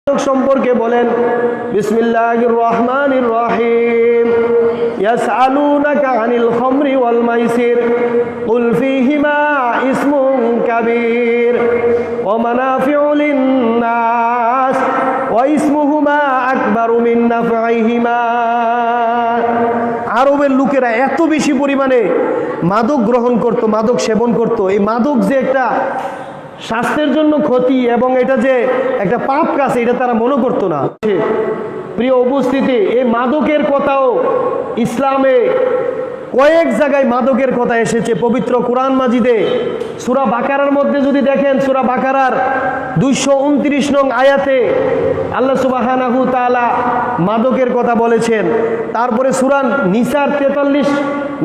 সম্পর্কে বলেন বিসমিল্লাহির রহমানির রহিম ইয়াসআলুনাকা আনিল খামরি ওয়াল মাইসির কুল ফীহিমা ইসমুন কাবীর ওয়া মানাফিউ লিন-নাস ওয়া ইসমুহুমা আকবারু মিন নাফঈহিমা। আরবের লোকেরা এত বেশি পরিমাণে মাদক গ্রহণ করত, মাদক সেবন করত। এই মাদক যে একটা স্বাস্থ্যের জন্য ক্ষতি এবং এটা যে একটা পাপ কাজ, এটা তারা মনে করতো না। প্রিয় উপস্থিতি, এই মাদকের কথাও ইসলামে কয়েক জায়গায় মাদকের কথা এসেছে। পবিত্র কোরআন মাজিদে সূরা বাকারার মধ্যে যদি দেখেন, সূরা বাকারার 229 নং আয়াতে আল্লাহ সুবহানাহু তাআলা মাদকের কথা বলেছেন। তারপরে সূরা নিসার 43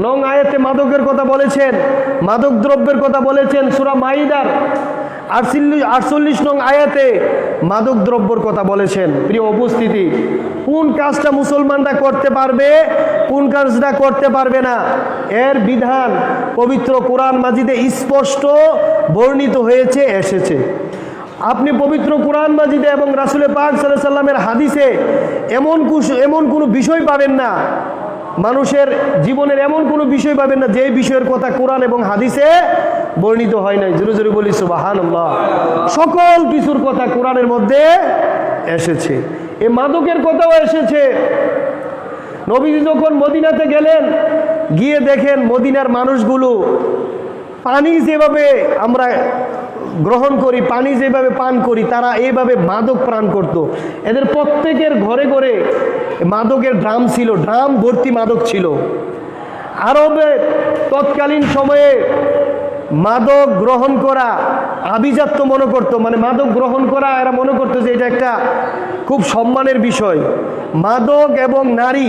নং আয়াতে মাদকের কথা বলেছেন, মাদক দ্রব্যের কথা বলেছেন। সূরা মাইদার 48 নং আয়াতে মাদক দ্রব্যর কথা বলেছেন। প্রিয় উপস্থিতি, কোন কাজটা মুসলমানরা করতে পারবে, কোন কাজটা করতে পারবে না, এর বিধান পবিত্র কোরআন মাজিদে স্পষ্ট বর্ণিত হয়েছে, এসেছে। আপনি পবিত্র কোরআন মাজিদে এবং রাসূল পাক সাল্লাল্লাহু আলাইহি সাল্লামের হাদিসে এমন কোনো বিষয় পাবেন না, মানুষের জীবনের এমন কোনো বিষয় পাবেন না যে বিষয়ের কথা কোরআন এবং হাদিসে বর্ণিত হয় নাই। জোরে জোরে বলি সুবহানাল্লাহ। সকল কিছুর কথা কোরআনের মধ্যে এসেছে। এই মাদকের কথাও এসেছে। নবীজি যখন মদিনাতে গেলেন, গিয়ে দেখেন মদিনার মানুষগুলো পানি যেভাবে আমরা গ্রহণ করি, পানি যেভাবে পান করি, তারা এইভাবে মাদক পান করত। এদের প্রত্যেকের ঘরে ঘরে মাদকের ড্রাম ছিল, ড্রাম ভর্তি মাদক ছিল। আরবে তৎকালীন সময়ে মাদক গ্রহণ করা আভিজাত্য মনে করতো, মানে মাদক গ্রহণ করা এরা মনে করতো যে এটা একটা খুব সম্মানের বিষয়। মাদক এবং নারী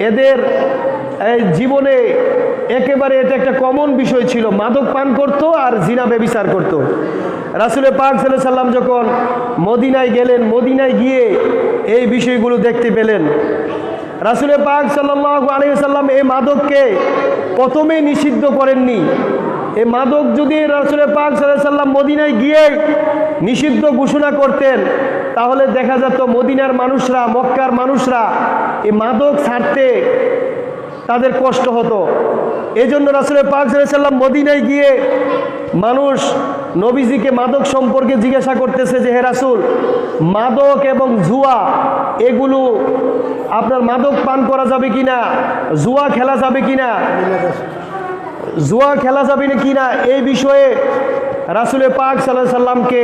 এদের জীবনে একেবারে এটা একটা কমন বিষয় ছিল। মাদক পান করত আর জিনা ব্যভিচার করত। রাসূল পাক সাল্লাল্লাহু আলাইহি সাল্লাম যখন মদিনায় গেলেন, মদিনায় গিয়ে এই বিষয়গুলো দেখতে পেলেন। রাসূল পাক সাল্লাল্লাহু আলাইহি সাল্লাম এই মাদককে প্রথমে নিষিদ্ধ করেননি। এই মাদক যদি রাসূল পাক সাল্লাল্লাহু আলাইহি সাল্লাম মদিনায় গিয়ে নিষিদ্ধ ঘোষণা করতেন, তাহলে দেখা যেত মদিনার মানুষরা, মক্কার মানুষরা এই মাদক ছাড়তে তাদের কষ্ট হতো। এই জন্য রাসূল পাক সাল্লাল্লাহু আলাইহি সাল্লাম মদিনায় গিয়ে মানুষ নবীজিকে মাদক সম্পর্কে জিজ্ঞাসা করতেছে যে, হে রাসূল, মাদক এবং জুয়া এগুলো আপনার মাদক পান করা যাবে কিনা, জুয়া খেলা যাবে কিনা, জুয়া খেলা যাবে না কিনা, এই বিষয়ে রাসূল পাক সাল্লাল্লাহু আলাইহি সাল্লামকে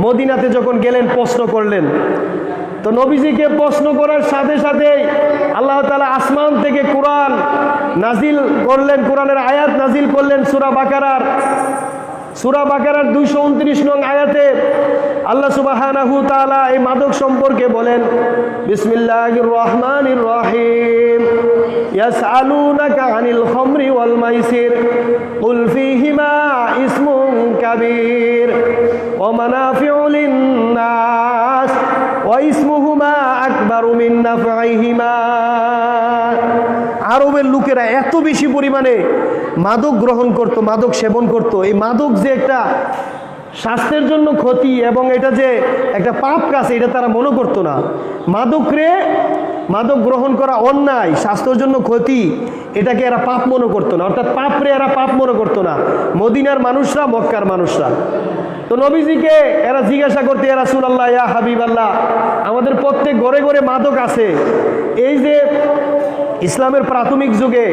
মদিনাতে যখন গেলেন প্রশ্ন করলেন। তো নবীজিকে প্রশ্ন করার সাথে সাথেই আল্লাহ তাআলা আসমান থেকে কোরআন নাজিল করলেন, কোরআনের আয়াত নাজিল করলেন। সূরা বাকারার 229 নং আয়াতে আল্লাহ সুবহানাহু তাআলা এই মাদক সম্পর্কে বলেন বিসমিল্লাহির রহমানির রহিম ইয়াসআলুনাকা আনিল খামরি ওয়াল মাইসির কুল ফীহিমা ইসমুন কাবীর ওয়া মানাফিউ লিন-নাস ওয়া ইসমুহুমা আকবারু মিন নাফঈহিমা। আরবের লোকেরা এত বেশি পরিমাণে মাদক গ্রহণ করত, মাদক সেবন করত। এই মাদক যে একটা স্বাস্থ্যের জন্য ক্ষতি এবং এটা যে একটা পাপ কাজ, এটা তারা মনে করতো না। মাদক গ্রহণ করা অন্যায়, স্বাস্থ্যের জন্য ক্ষতি, এটাকে এরা পাপ মনে করতো না। অর্থাৎ পাপরে এরা পাপ মনে করতো না, মদিনার মানুষরা, মক্কার মানুষরা। তো নবীজিকে এরা জিজ্ঞাসা করতে, ইয়া রাসূলুল্লাহ, ইয়া হাবিবাল্লাহ, আমাদের প্রত্যেক ঘরে ঘরে মাদক আছে। এই যে ইসলামের প্রাথমিক যুগে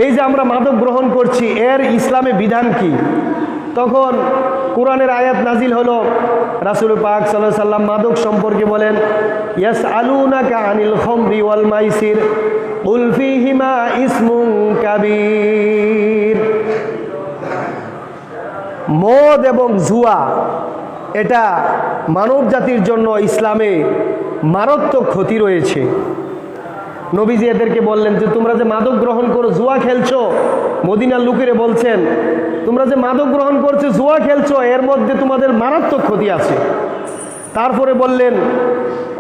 এই যে আমরা মাদক গ্রহণ করছি, এর ইসলামে বিধান কি? তখন কোরআনের আয়াত নাজিল হলো। রাসূল পাক সাল্লাল্লাহু আলাইহি সাল্লাম মাদক সম্পর্কে বলেন ইয়াসআলুনাকা আনিল খামরি ওয়াল মাইসির কুল ফীহিমা ইসমুন কাবীর। মদ এবং জুয়া এটা মানব জাতির জন্য ইসলামে মারাত্মক ক্ষতি রয়েছে। নবীজি এদেরকে বললেন যে তোমরা যে মাদক গ্রহণ করো, জুয়া খেলছো, মদিনার লোকেরা বলছেন তোমরা যে মাদক গ্রহণ করছো, জুয়া খেলছো, এর মধ্যে তোমাদের মারাত্মক ক্ষতি আছে। তারপরে বললেন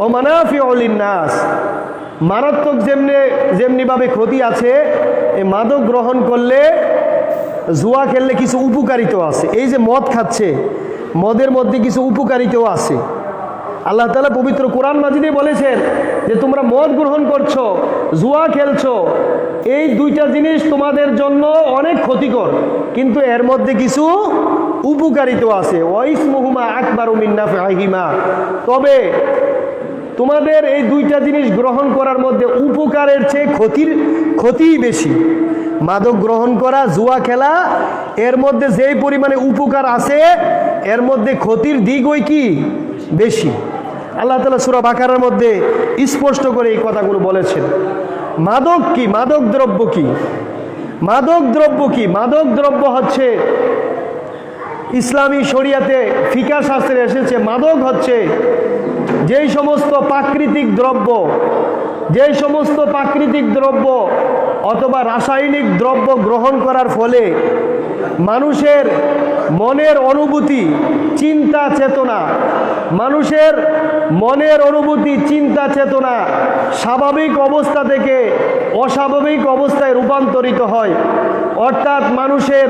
ও মানাফিউ লিন-নাস, মারাত্মক যেমনিভাবে ক্ষতি আছে, এই মাদক গ্রহণ করলে, জুয়া খেললে কিছু উপকারিতাও আছে। এই যে মদ খাচ্ছে, মদের মধ্যে কিছু উপকারিতাও আছে। আল্লাহ তাআলা পবিত্র কোরআন মাজিদে বলেছেন যে তোমরা মদ গ্রহণ করছো, জুয়া খেলছো, এই দুইটা জিনিস তোমাদের জন্য অনেক ক্ষতিকর, কিন্তু এর মধ্যে কিছু উপকারিতা আছে। ওয়াইসমুহুমা আকবারু মিন নাফইহিমা, তবে তোমাদের এই দুইটা জিনিস গ্রহণ করার মধ্যে উপকারের চেয়ে ক্ষতিই বেশি। মাদক গ্রহণ করা, জুয়া খেলা, এর মধ্যে যেই পরিমাণে উপকার আছে এর মধ্যে ক্ষতির দিকই কি বেশি। আল্লাহ তাআলা সূরা বাকারার মধ্যে স্পষ্ট করে এই কথাগুলো বলেছেন। মাদক কি? মাদক দ্রব্য কি? মাদক দ্রব্য কি? মাদক দ্রব্য হচ্ছে ইসলামী শরিয়াতে ফিকা শাস্ত্রে এসেছে, মাদক হচ্ছে যেই সমস্ত প্রাকৃতিক দ্রব্য অথবা রাসায়নিক দ্রব্য গ্রহণ করার ফলে মানুষের মনের অনুভূতি, চিন্তা চেতনা স্বাভাবিক অবস্থা থেকে অস্বাভাবিক অবস্থায় রূপান্তরিত হয়, অর্থাৎ মানুষের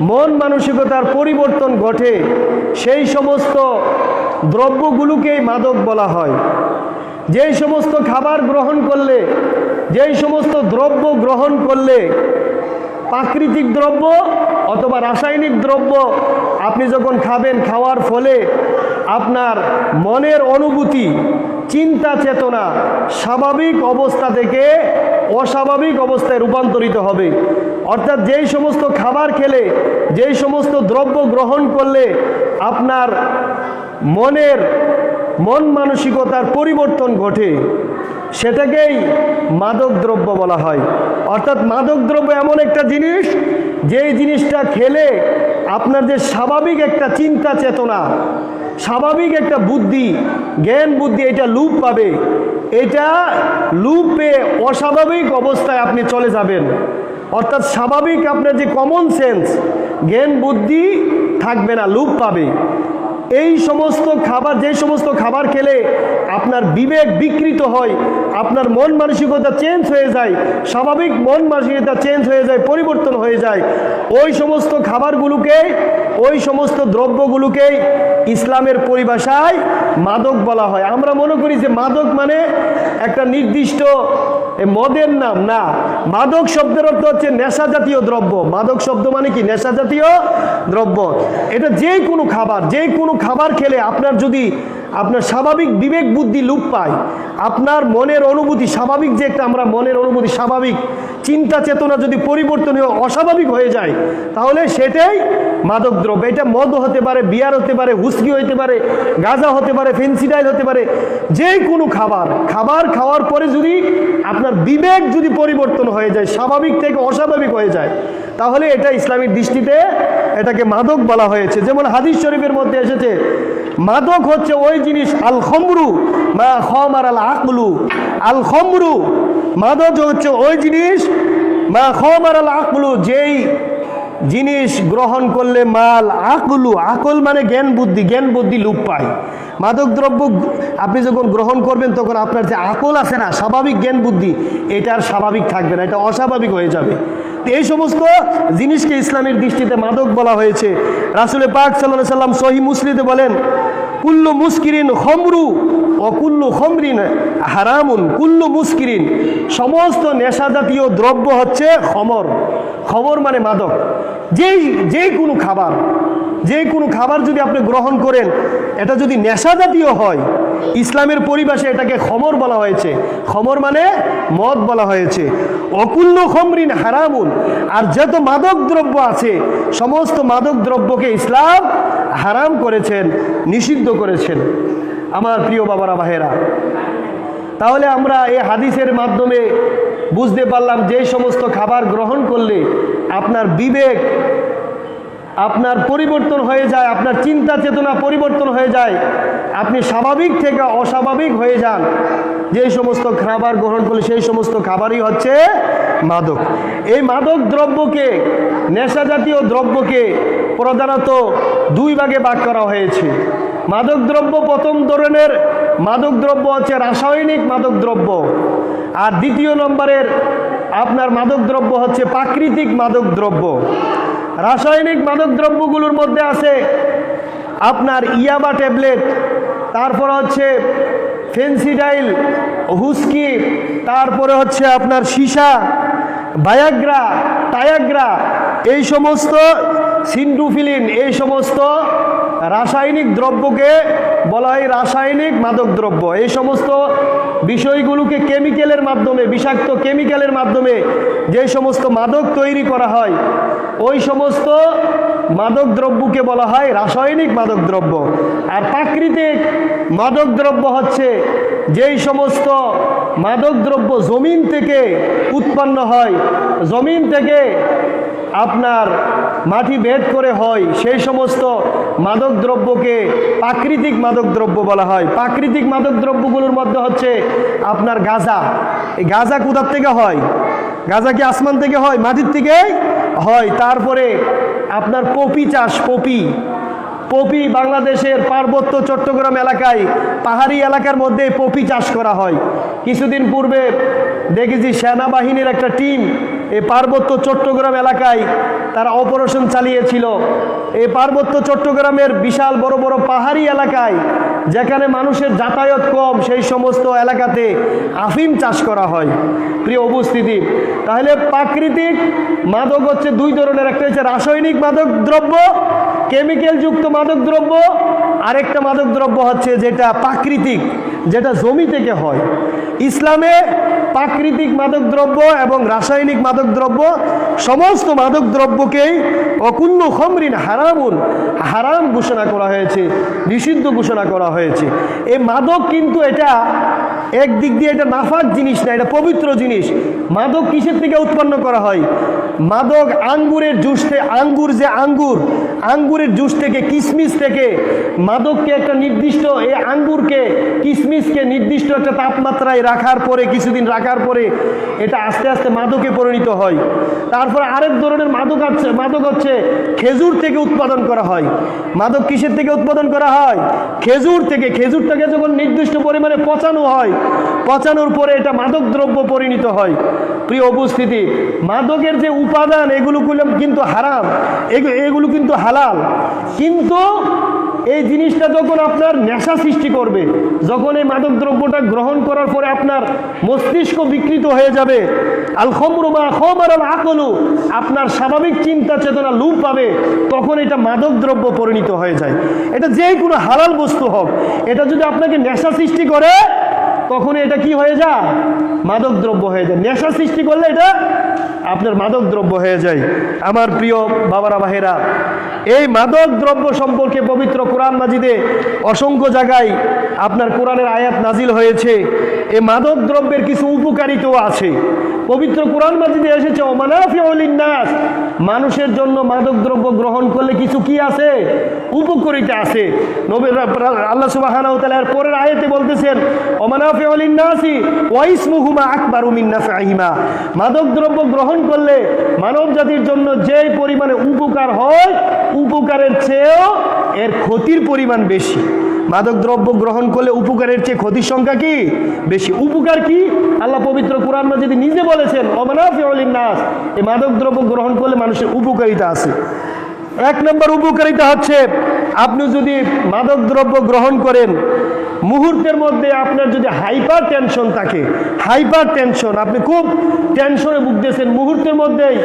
মন মানসিকতার পরিবর্তন ঘটে। সেই সমস্ত দ্রব্যগুলোকেই মাদক বলা হয়। যেই সমস্ত খাবার গ্রহণ করলে, যেই সমস্ত দ্রব্য গ্রহণ করলে, প্রাকৃতিক দ্রব্য অথবা রাসায়নিক দ্রব্য আপনি যখন খাবেন, খাওয়ার ফলে আপনার মনের অনুভূতি, চিন্তা চেতনা স্বাভাবিক অবস্থা থেকে অস্বাভাবিক অবস্থায় রূপান্তরিত হবে। অর্থাৎ যেই সমস্ত খাবার খেলে, যেই সমস্ত দ্রব্য গ্রহণ করলে আপনার মন মানসিকতার পরিবর্তন ঘটে, সেটাকেই মাদক দ্রব্য বলা হয়। অর্থাৎ মাদক দ্রব্য এমন একটা জিনিস, যেই জিনিসটা খেলে আপনার যে স্বাভাবিক একটা চিন্তা চেতনা, স্বাভাবিক একটা বুদ্ধি, জ্ঞান বুদ্ধি, এটা লোপ পাবে। এটা লোপ পেয়ে অস্বাভাবিক অবস্থায় আপনি চলে যাবেন। অর্থাৎ স্বাভাবিক আপনার যে কমন সেন্স, জ্ঞান বুদ্ধি থাকবে না, লোপ পাবে। এই সমস্ত খাবার, যে সমস্ত খাবার খেলে আপনার বিবেক বিকৃত হয়, আপনার মন মানসিকতা চেঞ্জ হয়ে যায়, স্বাভাবিক মন মানসিকতা চেঞ্জ হয়ে যায়, পরিবর্তন হয়ে যায়, ওই সমস্ত খাবারগুলোকে, ওই সমস্ত দ্রব্যগুলোকেই ইসলামের পরিভাষায় মাদক বলা হয়। আমরা মনে করি যে মাদক মানে একটা নির্দিষ্ট মদের নাম, না। মাদক শব্দের অর্থ হচ্ছে নেশা জাতীয় দ্রব্য। মাদক শব্দ মানে কি? নেশা জাতীয় দ্রব্য। এটা যে কোনো খাবার খেলে আপনার যদি আপনার স্বাভাবিক বিবেক বুদ্ধি লোপ পায়, আপনার মনের অনুভূতি স্বাভাবিক, যে একটা আমরা মনের অনুভূতি স্বাভাবিক চিন্তা চেতনা যদি পরিবর্তন হয়ে অস্বাভাবিক হয়ে যায়, তাহলে সেটাই মাদক দ্রব্য। এটা মদ হতে পারে, বিয়ার হতে পারে, হুস্কি হতে পারে, গাঁজা হতে পারে, ফেন্সিডাইল হতে পারে, যে কোনো খাবার খাওয়ার পরে যদি আপনার বিবেক যদি পরিবর্তন হয়ে যায়, স্বাভাবিক থেকে অস্বাভাবিক হয়ে যায়, তাহলে এটা ইসলামিক দৃষ্টিতে এটাকে মাদক বলা হয়েছে। যেমন হাদিস শরীফের মধ্যে এসেছে, মাদক হচ্ছে ওই জিনিস, আল খমরু মা খমার আল আকলু। আল খমরু, মাদক হচ্ছে ওই জিনিস, মা খমার আল আকলু, যেই জিনিস গ্রহণ করলে মাল আকলু, আকল মানে জ্ঞান বুদ্ধি লোপ পায়। মাদক দ্রব্য আপনি যখন গ্রহণ করবেন তখন আপনার যে আকল আছে না, স্বাভাবিক জ্ঞান বুদ্ধি, এটা আর স্বাভাবিক থাকবে না, এটা অস্বাভাবিক হয়ে যাবে। তো এই সমস্ত জিনিসকে ইসলামের দৃষ্টিতে মাদক বলা হয়েছে। রাসূল পাক সাল্লাল্লাহু আলাইহি সাল্লাম সহিহ মুসলিমে বলেন, কুল্লু মুস্কিরিন খমরু ও কুল্লু খমরিন হারামুন। কুল্লু মুস্কিরিন, সমস্ত নেশা জাতীয় দ্রব্য হচ্ছে খমর মানে মাদক। যে কোনো খাবার যদি আপনি গ্রহণ করেন, এটা যদি নেশা জাতীয় হয়, ইসলামের পরিভাষায় এটাকে খমর বলা হয়েছে। খমর মানে মদ বলা হয়েছে। অকুল্ল খমরিন হারামুন, আর যত মাদক দ্রব্য আছে সমস্ত মাদক দ্রব্যকে ইসলাম হারাম করেছেন, নিষিদ্ধ করেছেন। আমার প্রিয় বাবারা, ভাইয়েরা, তাহলে আমরা এই হাদিসের মাধ্যমে বুঝতে পারলাম যে সমস্ত খাবার গ্রহণ করলে আপনার বিবেক আপনার পরিবর্তন হয়ে যায়, আপনার চিন্তা চেতনা পরিবর্তন হয়ে যায়, আপনি স্বাভাবিক থেকে অস্বাভাবিক হয়ে যান, যে সমস্ত খাবার গ্রহণ করলে সেই সমস্ত খাবারই হচ্ছে মাদক। এই মাদক দ্রব্যকে, নেশা জাতীয় দ্রব্যকে প্রধানত দুই ভাগে ভাগ করা হয়েছে। মাদক দ্রব্য, প্রথম ধরনের মাদক দ্রব্য হচ্ছে রাসায়নিক মাদক দ্রব্য, আর দ্বিতীয় নম্বরের আপনার মাদক দ্রব্য হচ্ছে প্রাকৃতিক মাদক দ্রব্য। রাসায়নিক মাদক দ্রব্যগুলোর মধ্যে আছে আপনার ইয়াবা ট্যাবলেট, তারপর হচ্ছে ফেন্সিডাইল, হুস্কি, তারপরে হচ্ছে আপনার সীসা, ভায়াগ্রা, টায়াগ্রা, এই সমস্ত সিন্ডুফিলিন, এই সমস্ত রাসায়নিক দ্রব্যকে বলা হয় রাসায়নিক মাদক দ্রব্য। এই সমস্ত বিষয়গুলোকে কেমিক্যালের মাধ্যমে, বিষাক্ত কেমিক্যালের মাধ্যমে যে সমস্ত মাদক তৈরি করা হয়, ওই সমস্ত মাদক দ্রব্যকে বলা হয় রাসায়নিক মাদক দ্রব্য। আর প্রাকৃতিক মাদক দ্রব্য হচ্ছে যেই সমস্ত মাদক দ্রব্য জমিন থেকে উৎপন্ন হয়, জমিন থেকে আপনার মাটি ভেদ করে হয়, সেই সমস্ত মাদক দ্রব্যকে প্রাকৃতিক মাদক দ্রব্য বলা হয়। প্রাকৃতিক মাদক দ্রব্যগুলোর মধ্যে হচ্ছে আপনার গাঁজা। এই গাঁজা কোথার থেকে হয়? গাঁজা কি আসমান থেকে হয়? মাটির থেকে হয়। তারপরে আপনার পপি চাষ, পপি বাংলাদেশের পার্বত্য চট্টগ্রাম এলাকায়, পাহাড়ি এলাকার মধ্যে পপি চাষ করা হয়। কিছুদিন পূর্বে দেখেছি সেনাবাহিনীর একটা টিম এই পার্বত্য চট্টগ্রাম এলাকায় তারা অপারেশন চালিয়েছিল। এই পার্বত্য চট্টগ্রামের বিশাল বড় বড় পাহাড়ি এলাকায়, যেখানে মানুষের যাতায়াত কম, সেই সমস্ত এলাকাতে আফিম চাষ করা হয়। প্রিয় উপস্থিতি, তাহলে প্রাকৃতিক মাদক হচ্ছে দুই ধরনের, একটা হচ্ছে রাসায়নিক মাদক দ্রব্য, কেমিক্যাল যুক্ত মাদক দ্রব্য, আরেকটা মাদক দ্রব্য হচ্ছে যেটা প্রাকৃতিক, যেটা জমি থেকে হয়। ইসলামে প্রাকৃতিক মাদক দ্রব্য এবং রাসায়নিক মাদক দ্রব্য, সমস্ত মাদক দ্রব্যকেই অকুল্লু খমরিন হারামুন, হারাম ঘোষণা করা হয়েছে, নিষিদ্ধ ঘোষণা করা হয়েছে। এই মাদক কিন্তু এটা একদিক দিয়ে এটা নাফাক জিনিস না, এটা পবিত্র জিনিস। মাদক কিসের থেকে উৎপন্ন করা হয়? মাদক আঙ্গুরের জুস থেকে, আঙ্গুরের জুস থেকে, কিশমিশ থেকে মাদককে একটা নির্দিষ্ট, এই আঙ্গুরকে, কিশমিশকে নির্দিষ্ট একটা তাপমাত্রায় রাখার পরে, কিছুদিন রাখার পরে এটা আস্তে আস্তে মাদকে পরিণত হয়। তারপর আরেক ধরনের মাদক হচ্ছে খেজুর থেকে উৎপাদন করা হয়। মাদক কিসের থেকে উৎপাদন করা হয়? খেজুর থেকে। খেজুরটাকে যখন নির্দিষ্ট পরিমাণে পচানো হয়, পচানোর পরে এটা মাদক দ্রব্য পরিণত হয়। প্রিয় উপস্থিতি, মাদকের যে উপাদান এগুলো কিন্তু হারাম, এগুলো কিন্তু হালাল, কিন্তু এই জিনিসটা যখন আপনার নেশা সৃষ্টি করবে, যখন এই মাদক দ্রব্যটা গ্রহণ করার পরে আপনার মস্তিষ্ক বিকৃত হয়ে যাবে, আল খমরু মা খমার আল আকলু, আপনার স্বাভাবিক চিন্তা চেতনা লোপ পাবে, তখন এটা মাদক দ্রব্য পরিণত হয়ে যায়। এটা যে কোনো হালাল বস্তু হোক, এটা যদি আপনাকে নেশা সৃষ্টি করে, তখন এটা কি হয়ে যায়? মাদক দ্রব্য হয়ে যায়। নেশা সৃষ্টি করলে এটা আপনার মাদক দ্রব্য হয়ে যায়। আমার প্রিয় বাবারা ভাইয়েরা, এই মাদক দ্রব্য সম্পর্কে পবিত্র কোরআন মাজিদে অসংখ্য জায়গায় আপনার কোরআনের আয়াত নাজিল হয়েছে। এই মাদক দ্রব্যের কিছু উপকারিতাও আছে। পবিত্র কোরআন মাজিদে এসেছে ওমানাফিউল লিন্নাস, মানুষের জন্য মাদক দ্রব্য গ্রহণ করলে কিছু কি আছে? উপকারিতা আছে। আল্লাহ সুবহানাহু ওয়া তাআলা এর পরের আয়াতে বলতেছেন ওমানাফিউল লিন্নাসি ওয়া ইসমুহুমা আকবারু মিন নাফইহিমা, মাদক দ্রব্য গ্রহণ করলে মানব জাতির জন্য যে পরিমাণে উপকার হয়, উপকারের চেয়েও এর ক্ষতির পরিমাণ বেশি। মাদক দ্রব্য গ্রহণ করলে উপকারের চেয়ে ক্ষতির সংখ্যা কি বেশি? উপকার কি? আল্লাহ পবিত্র কোরআন মাজিদে নিজে বলেছেন ওমানাফিউল লিন্নাস, এই মাদক দ্রব্য গ্রহণ করলে মানুষের উপকারিতা আছে। এক নম্বর উপকারিতা হচ্ছে, আপনি যদি মাদক দ্রব্য গ্রহণ করেন, মুহূর্তের মধ্যে আপনার যদি হাইপার টেনশন থাকে, হাইপার টেনশন, আপনি খুব টেনশনে ভুগতেছেন, মুহূর্তের মধ্যেই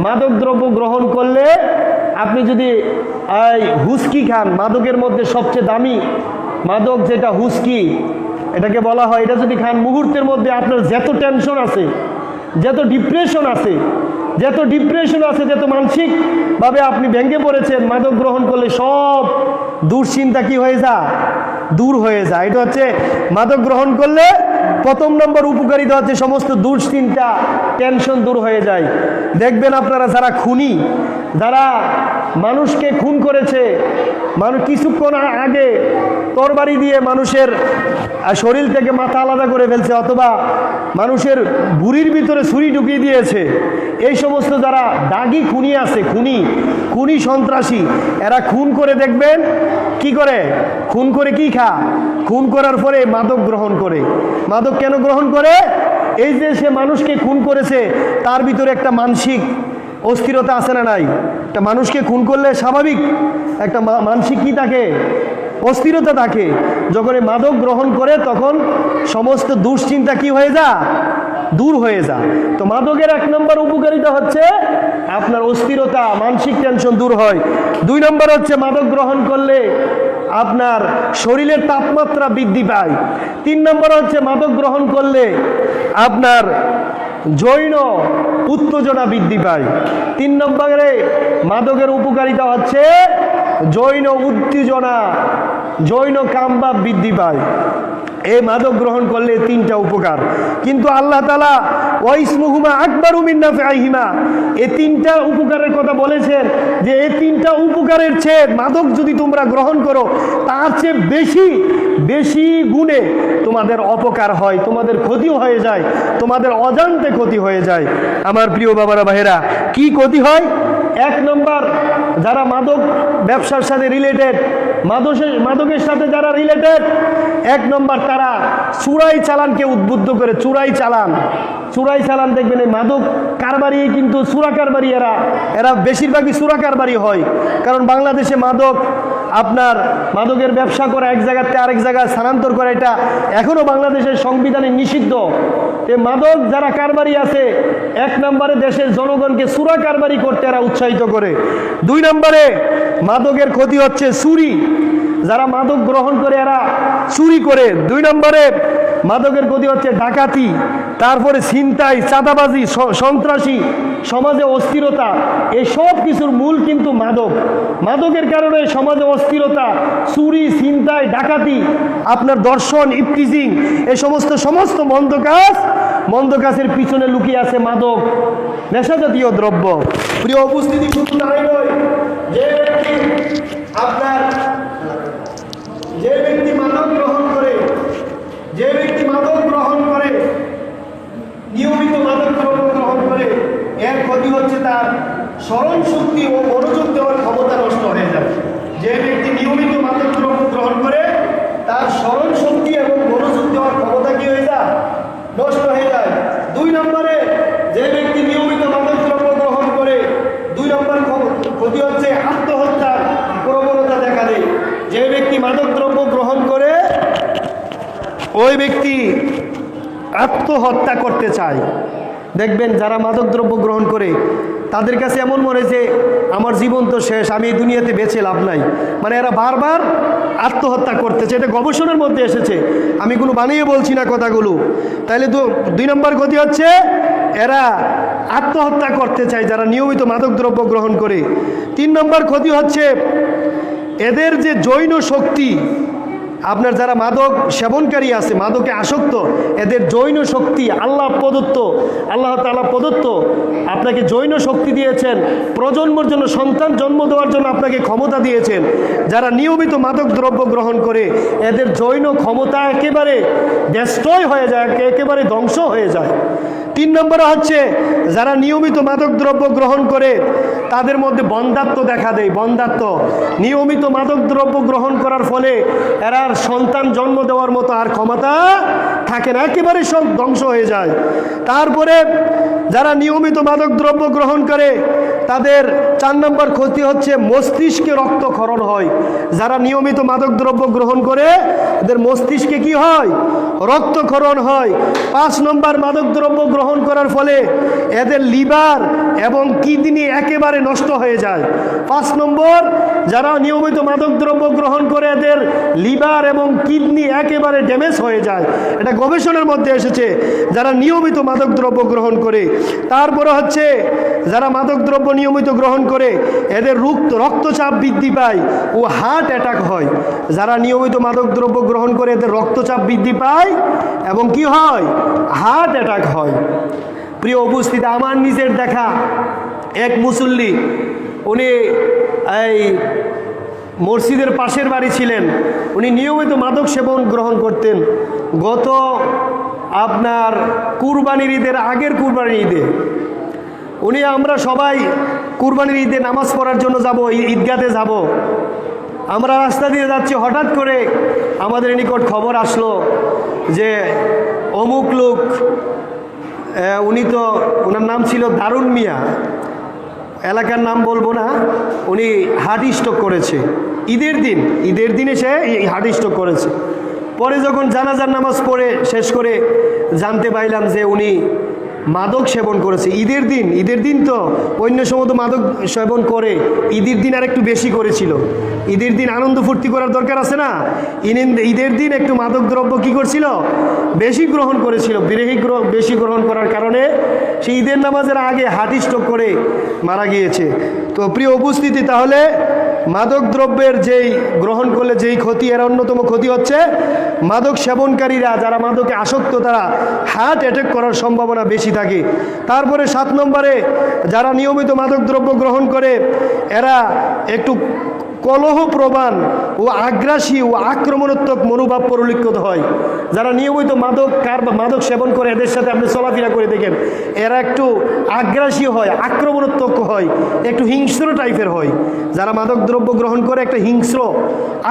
মাদক দ্রব্য গ্রহণ করলে, আপনি যদি হুস্কি খান, মাদকের মধ্যে সবচেয়ে দামি মাদক যেটা হুস্কি, এটাকে বলা হয়, এটা যদি খান, মুহূর্তের মধ্যে আপনার যত টেনশন আছে, যত ডিপ্রেশন আছে, যত মানসিকভাবে আপনি ভেঙে পড়েছেন, মাদক গ্রহণ করলে সব দুশ্চিন্তা কি হয়ে যায়? দূর হয়ে যায়। এটা হচ্ছে মাদক গ্রহণ করলে প্রথম নম্বর উপকারিতা হচ্ছে সমস্ত দুশ্চিন্তা, টেনশন দূর হয়ে যায়। দেখবেন আপনারা যারা খুনি, যারা মানুষকে খুন করেছে, মানুষ কিছুক্ষণ আগে তরবারি দিয়ে মানুষের শরীর থেকে মাথা আলাদা করে ফেলছে, অথবা মানুষের বুড়ির ভিতরে ছুরি ঢুকিয়ে দিয়েছে, এই সমস্ত যারা দাগি খুনি আছে, খুনি সন্ত্রাসী, এরা খুন করে দেখবেন কি করে? খুন করে কি খুন করার পরে মাদক গ্রহণ করে। মাদক কেন গ্রহণ করে? এই যে সে মানুষকে খুন করেছে, তার ভিতরে একটা মানসিক অস্থিরতা আছে না নাই? একটা মানুষকে খুন করলে স্বাভাবিক একটা মানসিক কি থাকে? অস্থিরতা থাকে। যখন এই মাদক গ্রহণ করে তখন সমস্ত দুশ্চিন্তা কি হয়ে যায়, দূর হয়ে যায়। তো মাদকের 1 নম্বর উপকারিতা হচ্ছে আপনার অস্থিরতা, মানসিক টেনশন দূর হয়। 2 নম্বর হচ্ছে মাদক গ্রহণ করলে আপনার শরীরের তাপমাত্রা বৃদ্ধি পায়। 3 নম্বর হচ্ছে মাদক গ্রহণ করলে আপনার যৌন উত্তেজনা বৃদ্ধি পায়। 3 নম্বরে মাদকের উপকারিতা হচ্ছে যৌন উত্তেজনা, যৌন কামভাব বৃদ্ধি পায়। এই মাদক গ্রহণ করলে 3টা উপকার। কিন্তু আল্লাহ তাআলা ওয়াইসমুহুমা আকবারু মিন নাফআইহিমা, এই 3টা উপকারের কথা বলেছেন যে এই 3টা উপকারের চেয়ে মাদক যদি তোমরা গ্রহণ করো তার চেয়ে বেশি বেশি গুণে তোমাদের অপকার হয়, তোমাদের ক্ষতিও হয়ে যায়, তোমাদের অজান্তে ক্ষতি হয়ে যায়। আমার প্রিয় বাবারা ভাইয়েরা, কি ক্ষতি হয়? 1 নম্বর, যারা মাদক ব্যবসার সাথে রিলেটেড, মাদকের সাথে যারা রিলেটেড, 1 নম্বর তারা চুরাই চালানকে উদ্বুদ্ধ করে। চুরাই চালান দেখবেন এই মাদক কারবারি, কিন্তু চুরা কারবারি এরা বেশিরভাগই চুরা কারবারি হয়। কারণ বাংলাদেশে মাদকের ব্যবসা করা, এক জায়গাতে আরেক জায়গায় স্থানান্তর করা, এটা এখনো বাংলাদেশের সংবিধানে নিষিদ্ধ। এই মাদক যারা কারবারি আছে, 1 নম্বরে দেশের জনগণকে চুরা কারবারি করতে এরা উৎসাহিত করে। 2 নম্বরে মাদকের ক্ষতি হচ্ছে চুরি, যারা মাদক গ্রহণ করে এরা চুরি করে। 2 নম্বরে মাদকের ক্ষতি হচ্ছে ডাকাতি, তারপরে ছিনতাই, চাঁদাবাজি, সন্ত্রাসী, সমাজে অস্থিরতা। এই সব কিছুর মূল কিন্তু মাদকের কারণে সমাজে অস্থিরতা, চুরি, ছিনতাই, ডাকাতি, আপনার দর্শন, ইফটিজিং, এই সমস্ত মন্দ কাজের পিছনে লুকিয়ে আছে মাদক, নেশা জাতীয় দ্রব্য। প্রিয় উপস্থিতি, শুধু তাই নয়, যে ব্যক্তি মাদক গ্রহণ করে, নিয়মিত মাদক দ্রব্য গ্রহণ করে, এর ক্ষতি হচ্ছে তার স্মরণ শক্তি ও মনোযোগ দেওয়ার ক্ষমতা নষ্ট হয়ে যায়। যে ব্যক্তি নিয়মিত মাদক দ্রব্য গ্রহণ করে তার স্মরণ শক্তি এবং মনোযোগ দেওয়ার ক্ষমতা কি হয়ে যায়, নষ্ট হয়ে যায়। 2 নম্বরে, যে ব্যক্তি নিয়মিত মাদক দ্রব্য গ্রহণ করে, 2 নম্বর ক্ষতি হচ্ছে আত্মহত্যার প্রবণতা দেখা দেয়। যে ব্যক্তি মাদক দ্রব্য গ্রহণ করে ওই ব্যক্তি আত্মহত্যা করতে চায়। দেখবেন যারা মাদক দ্রব্য গ্রহণ করে তাদের কাছে এমন মনে যে আমার জীবন তো শেষ, আমি এই দুনিয়াতে বেঁচে লাভ নাই, মানে এরা বারবার আত্মহত্যা করতেছে। এটা গবেষণার মধ্যে এসেছে, আমি কোনো বানিয়ে বলছি না কথাগুলো। তাইলে তো 2 নম্বর ক্ষতি হচ্ছে এরা আত্মহত্যা করতে চায় যারা নিয়মিত মাদক দ্রব্য গ্রহণ করে। 3 নম্বর ক্ষতি হচ্ছে এদের যে যৌন শক্তি, আপনার যারা মাদক সেবনকারী আছে, মাদকে আসক্ত, এদের যৌন শক্তি আল্লাহ তাআলা প্রদত্ত, আপনাকে যৌন শক্তি দিয়েছেন, প্রজন্মের জন্য, সন্তান জন্ম দেওয়ার জন্য আপনাকে ক্ষমতা দিয়েছেন। যারা নিয়মিত মাদক দ্রব্য গ্রহণ করে এদের যৌন ক্ষমতা একেবারে ব্যস্তই হয়ে যায়, একেবারে ধ্বংস হয়ে যায়। 3 নম্বরে হচ্ছে যারা নিয়মিত মাদক দ্রব্য গ্রহণ করে তাদের মধ্যে বন্ধ্যাত্ব দেখা দেয়। নিয়মিত মাদক দ্রব্য গ্রহণ করার ফলে এরা সন্তান জন্ম দেওয়ার মতো আর ক্ষমতা থাকে না, একেবারে সব ধ্বংস হয়ে যায়। তারপরে যারা নিয়মিত মাদক দ্রব্য গ্রহণ করে তাদের 4 নম্বর ক্ষতি হচ্ছে মস্তিষ্কে রক্তক্ষরণ হয়। যারা নিয়মিত মাদক দ্রব্য গ্রহণ করে এদের মস্তিষ্কে কি হয়, রক্তক্ষরণ হয়। 5 নম্বর, মাদক দ্রব্য গ্রহণ করার ফলে এদের লিভার এবং কিডনি একেবারে নষ্ট হয়ে যায়। 5 নম্বর, যারা নিয়মিত মাদক দ্রব্য গ্রহণ করে এদের লিভার এবং কিডনি একেবারে ড্যামেজ হয়ে যায়। এটা গবেষণার মধ্যে এসেছে যারা নিয়মিত মাদক দ্রব্য গ্রহণ করে। তারপরে হচ্ছে যারা মাদক দ্রব্য নিয়মিত গ্রহণ করে এদের রক্তচাপ বৃদ্ধি পায় ও হার্ট অ্যাটাক হয়। যারা নিয়মিত মাদক দ্রব্য গ্রহণ করে এদের রক্তচাপ বৃদ্ধি পায় এবং কি হয়, হার্ট অ্যাটাক হয়। প্রিয় উপস্থিতি, আমার নিজের দেখা এক মুসল্লি, উনি এই মসজিদের পাশের বাড়ি ছিলেন, উনি নিয়মিত মাদক সেবন গ্রহণ করতেন। গত আপনার কুরবানির ঈদের আগের কুরবানির ঈদে আমরা সবাই কুরবানির ঈদে নামাজ পড়ার জন্য যাব, ঈদগাতে যাব। আমরা রাস্তা দিয়ে যাচ্ছি, হঠাৎ করে আমাদের নিকট খবর আসলো যে অমুক লোক, ওনার নাম ছিল দারুন মিয়া, এলাকার নাম বলবো না, উনি হার্ট স্ট্রোক করেছে। ঈদের দিনে সে এই হার্ট স্ট্রোক করেছে। পরে যখন জানাজার নামাজ পড়ে শেষ করে জানতে পাইলাম যে উনি মাদক সেবন করেছে। ঈদের দিন তো অন্য সময় তো মাদক সেবন করে, ঈদের দিন আর একটু বেশি করেছিল। ঈদের দিন আনন্দ ফুর্তি করার দরকার আছে না, ঈদের দিন একটু মাদক দ্রব্য কি করছিল, বেশি গ্রহণ করেছিল। বেশি গ্রহণ করার কারণে সে ঈদের নামাজের আগে হার্ট স্ট্রোক করে মারা গিয়েছে। তো প্রিয় উপস্থিতি, তাহলে মাদক দ্রব্যের যেই গ্রহণ করলে যেই ক্ষতি, এর অন্যতম ক্ষতি হচ্ছে মাদক সেবনকারীরা যারা মাদকে আসক্ত তারা হার্ট অ্যাটাক করার সম্ভাবনা বেশি থাকে। তারপরে 7 নম্বরে যারা নিয়মিত মাদক দ্রব্য গ্রহণ করে এরা একটু কলহপ্রবণ ও আগ্রাসী ও আক্রমণাত্মক মনোভাব পরিলক্ষিত হয়। যারা নিয়মিত মাদক সেবন করে এদের সাথে আপনি চলাফেরা করে দেখেন, এরা একটু আগ্রাসী হয়, আক্রমণাত্মক হয়, একটু হিংস্র টাইপের হয়। যারা মাদক দ্রব্য গ্রহণ করে একটা হিংস্র,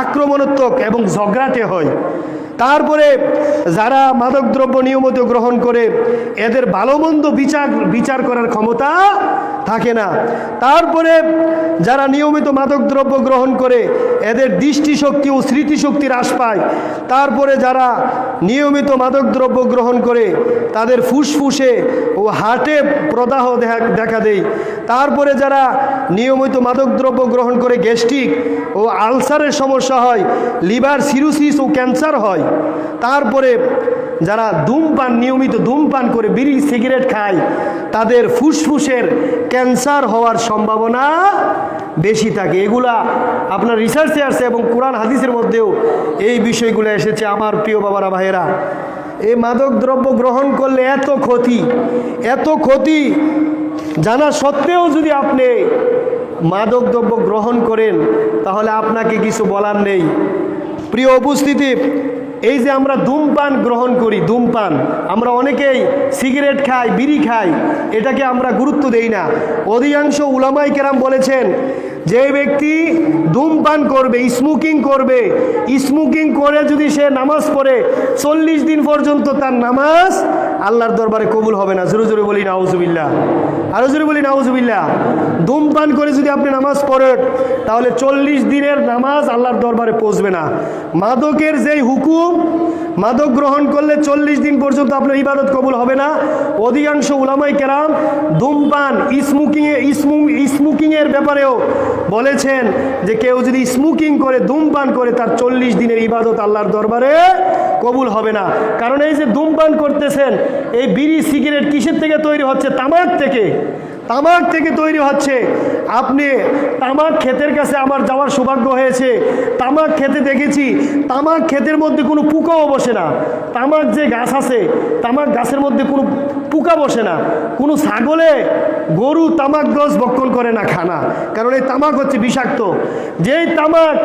আক্রমণাত্মক এবং ঝগড়াটে হয়। তারপরে যারা মাদক দ্রব্য নিয়মিত গ্রহণ করে এদের ভালো মন্দ বিচার করার ক্ষমতা থাকে না। তারপরে যারা নিয়মিত মাদক দ্রব্য গ্রহণ করে এদের দৃষ্টিশক্তি ও স্মৃতিশক্তি হ্রাস পায়। তারপরে যারা নিয়মিত মাদক দ্রব্য গ্রহণ করে তাদের ফুসফুসে ও হার্টে প্রদাহ দেখা দেয়। তারপরে যারা নিয়মিত মাদক দ্রব্য গ্রহণ করে গ্যাস্ট্রিক ও আলসারের সমস্যা হয়, লিভার সিরোসিস ও ক্যান্সার হয়। তারপরে যারা নিয়মিত ধূমপান করে বিড়ি সিগারেট খায় তাদের ফুসফুসের ক্যান্সার হওয়ার সম্ভাবনা বেশি থাকে। এগুলা আপনার রিসার্চে আসছে এবং কোরআন হাদিসের মধ্যেও এই বিষয়গুলো এসেছে। আমার প্রিয় বাবারা ভাইয়েরা, এই মাদক দ্রব্য গ্রহণ করলে এত ক্ষতি জানা সত্ত্বেও যদি আপনি মাদক দ্রব্য গ্রহণ করেন তাহলে আপনাকে কিছু বলার নেই। প্রিয় উপস্থিতি, এই যে আমরা ধূমপান গ্রহণ করি, আমরা অনেকেই সিগারেট খাই, বিড়ি খাই, এটাকে আমরা গুরুত্ব দেই না। অধিকাংশ উলামায়ে কেরাম বলেছেন যে ব্যক্তি ধূমপান করবে, স্মোকিং করে যদি সে নামাজ পড়ে 40 দিন পর্যন্ত তার নামাজ আল্লাহর দরবারে কবুল হবে না। জোরে জোরে বলি নাউজুবিল্লাহ, আরো জোরে বলি নাউজুবিল্লাহ। ধূমপান করে যদি আপনি নামাজ পড়েন তাহলে 40 দিনের নামাজ আল্লাহর দরবারে পৌঁছবে না। মাদকের যেই হুকুম, মাদক গ্রহণ করলে 40 দিন পর্যন্ত আপনার ইবাদত কবুল হবে না। অধিকাংশ উলামায়ে কেরাম ধূমপান স্মোকিংয়ের ব্যাপারেও বলেছেন যে কেউ যদি স্মোকিং করে, ধূমপান করে, তার 40 দিনের ইবাদত আল্লাহর দরবারে কবুল হবে না। কারণ এই যে ধূমপান করতেছেন, এই বিড়ি সিগারেট কিসের থেকে তৈরি হচ্ছে? তামাক থেকে তৈরি হচ্ছে। আপনি তামাক ক্ষেতের কাছে আমার যাওয়ার সৌভাগ্য হয়েছে, তামাক খেতে দেখেছি, তামাক ক্ষেতের মধ্যে কোনো পোকাও বসে না। তামাক যে গাছ আছে, তামাক গাছের মধ্যে কোনো পোকা বসে না। কোনো ছাগলে গরু তামাক গাছ ভক্ষণ করে না, খানা, কারণ এই তামাক হচ্ছে বিষাক্ত। যেই তামাক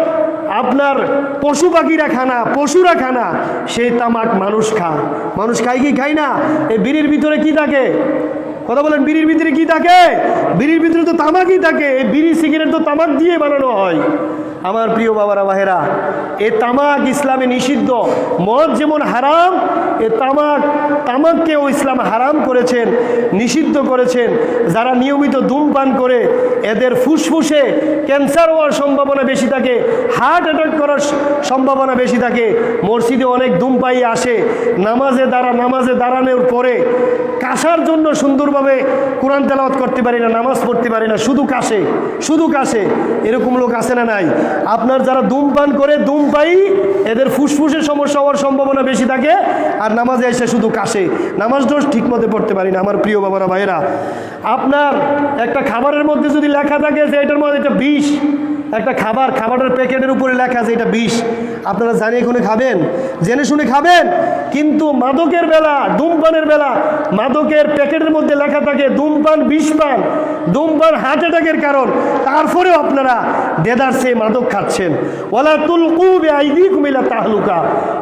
আপনার পশু পাখিরা খানা, পশুরা খানা, সেই তামাক মানুষ খায় কি খায় না? এই বিড়ির ভিতরে কি থাকে? কথা বলেন, বিড়ির ভিতরে কি থাকে? বিড়ির ভিতরে তো তামাকই থাকে। এই বিড়ি সিগারেট তো তামাক দিয়ে বানানো হয়। আমার প্রিয় বাবারা ভাইয়েরা, এই তামাক ইসলামে নিষিদ্ধ। মদ যেমন হারাম, এই তামাককেও ইসলাম হারাম করেছেন, নিষিদ্ধ করেছেন। যারা নিয়মিত ধূমপান করে এদের ফুসফুসে ক্যান্সার হওয়ার সম্ভাবনা বেশি থাকে, হার্ট অ্যাটাক করার সম্ভাবনা বেশি থাকে। মসজিদে অনেক ধূমপাই আসে, নামাজে দাঁড়ানোর পরে কাশার জন্য সুন্দরভাবে কোরআন তেলাওয়াত করতে পারি না, নামাজ পড়তে পারি না, শুধু কাশে। এরকম লোক আছে না নাই? আপনার যারা ধূমপান করে, ধূমপাই, এদের ফুসফুসের সমস্যা হওয়ার সম্ভাবনা বেশি থাকে, আর নামাজে এসে শুধু কাশে, নামাজটাও ঠিক মতো পড়তে পারি না। আমার প্রিয় বাবারা ভাইয়েরা, আপনার একটা খাবারের মধ্যে যদি লেখা থাকে যে এটার মধ্যে এটা বিষ, একটা খাবারের প্যাকেটের উপরে লেখা আছে এটা বিষ, আপনারা জানিয়ে কোনো খাবেন? জেনে শুনে খাবেন। কিন্তু মাদকের বেলা, ধূমপানের বেলা, মাদকের প্যাকেটের মধ্যে লেখা থাকে ধূমপান বিষ পান, ধূমপান হার্ট অ্যাটাকের কারণ, তারপরেও আপনারা দেদারসে মাদক খাচ্ছেন। ওয়ালা তুলকু বিআইদিকুম ইলা তাহলুকা।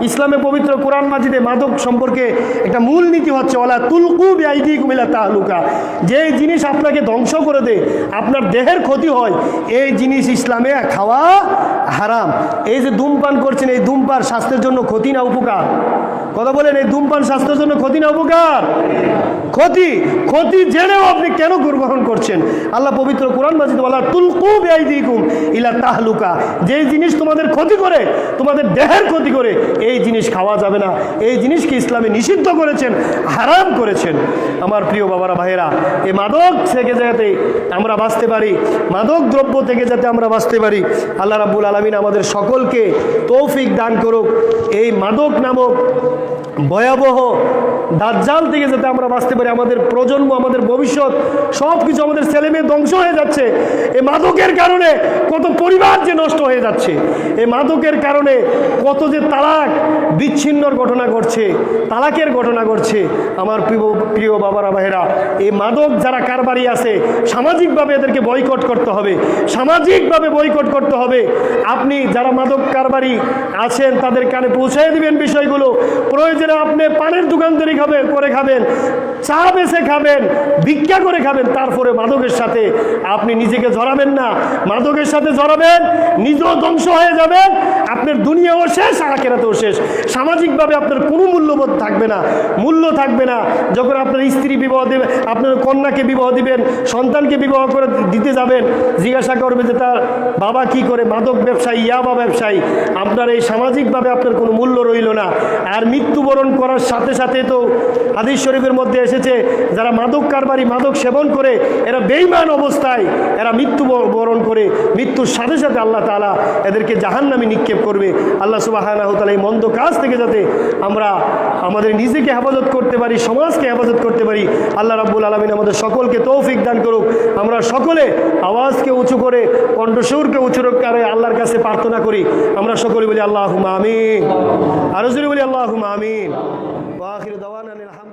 ইসলামে পবিত্র কোরআন মাজিদে মাদক সম্পর্কে একটা মূল নীতি হচ্ছে ওয়ালা তুলকু বিআইদিকুম ইলা তাহলুকা। যে জিনিস আপনাকে ধ্বংস করে দেয়, আপনার দেহের ক্ষতি হয়, এই জিনিস ইসলামে খাওয়া হারাম। এই যে ধূমপান করছেন, এই ধূমপান স্বাস্থ্যের জন্য ক্ষতি না উপকার? কথা বলেন, এই ধূমপান স্বাস্থ্যের জন্য ক্ষতি না উপকার? ক্ষতি। ক্ষতি জেনেও আপনি কেন গ্রহণ করছেন? আল্লাহ পবিত্র কোরআন মাজিদে বলা, তুলকু বিআইদিকুম ইলা তাহলুকা, যেই জিনিস তোমাদের ক্ষতি করে, তোমাদের দেহের ক্ষতি করে, এই জিনিস খাওয়া যাবে না। এই জিনিসকে ইসলামে নিষিদ্ধ করেছেন, হারাম করেছেন। আমার প্রিয় বাবারা ভাইয়েরা, এই মাদক থেকে যাতে আমরা বাঁচতে পারি, মাদক দ্রব্য থেকে যাতে আমরা বাঁচতে পারি, আল্লাহ রাব্বুল আলামিন আমাদের সকলকে তৌফিক দান করুক। এই মাদক নামক ভয়াবহ দাজ্জাল থেকে যাতে আমরা বাঁচতে পারি। আমাদের প্রজন্ম, আমাদের ভবিষ্যৎ সব কিছু, আমাদের ছেলে মেয়ে ধ্বংস হয়ে যাচ্ছে এই মাদকের কারণে। কত পরিবার যে নষ্ট হয়ে যাচ্ছে এই মাদকের কারণে, কত যে তালাক বিচ্ছিন্নর ঘটনা ঘটছে, তালাকের ঘটনা ঘটছে। আমার প্রিয় বাবারা ভাইয়েরা, এই মাদক যারা কারবারি আছে, সামাজিকভাবে এদেরকে বয়কট করতে হবে, সামাজিকভাবে বয়কট করতে হবে। আপনি যারা মাদক কারবারি আছেন তাদের কানে পৌঁছায় দিবেন বিষয়গুলো। প্রয়োজনে আপনি পানের দোকানদারি করে খাবেন, চা বেচে খাবেন, ভিক্ষা করে খাবেন, তারপরে মাদকের সাথে আপনি নিজেকে জড়াবেন না। মাদকের সাথে জড়াবেন, নিজেও ধ্বংস হয়ে যাবেন, আপনার দুনিয়াও শেষ, আখিরাতেও শেষ। সামাজিকভাবে আপনার কোনো মূল্যবোধ থাকবে না, মূল্য থাকবে না। যখন আপনার স্ত্রী বিবাহ দেবে, আপনার কন্যাকে বিবাহ দিবেন, সন্তানকে বিবাহ করে দিতে যাবেন, জিজ্ঞাসা করবে যে তার বাবা কি করে, মাদক ব্যবসায়ী, ইয়াবা ব্যবসায়ী। আপনার এই সামাজিকভাবে আপনার কোনো মূল্য রইল না। আর মৃত্যুবরণ করার সাথে সাথে তো হাদিস শরীফের মধ্যে এসেছে, যারা মাদক কারবারি, মাদক সেবন করে, এরা বেঈমান অবস্থায় এরা মৃত্যুবরণ করে, মৃত্যুর সাথে সাথে আল্লাহ তাআলা এদেরকে জাহান্নামে নিক্ষেপ করবে। আল্লাহ সুবহানাহু ওয়া তাআলা এই মন্দ কাজ থেকে যাতে আমরা আমাদের নিজেকে হেফাজত করতে পারি, সমাজকে হেফাজত করতে পারি, আল্লাহ রাব্বুল আলামিন আমাদের সকলকে তৌফিক দান করুক। আমরা সকলে আওয়াজকে উঁচু করে, কণ্ঠস্বরকে উঁচু করে আল্লাহর কাছে প্রার্থনা করি। আমরা সকলে বলি আল্লাহুম্মা আমিন, আরো জোরে বলি আল্লাহুম্মা আমিন। ওয়া আখিরু দাওয়ানা আলহামদুলিল্লাহ।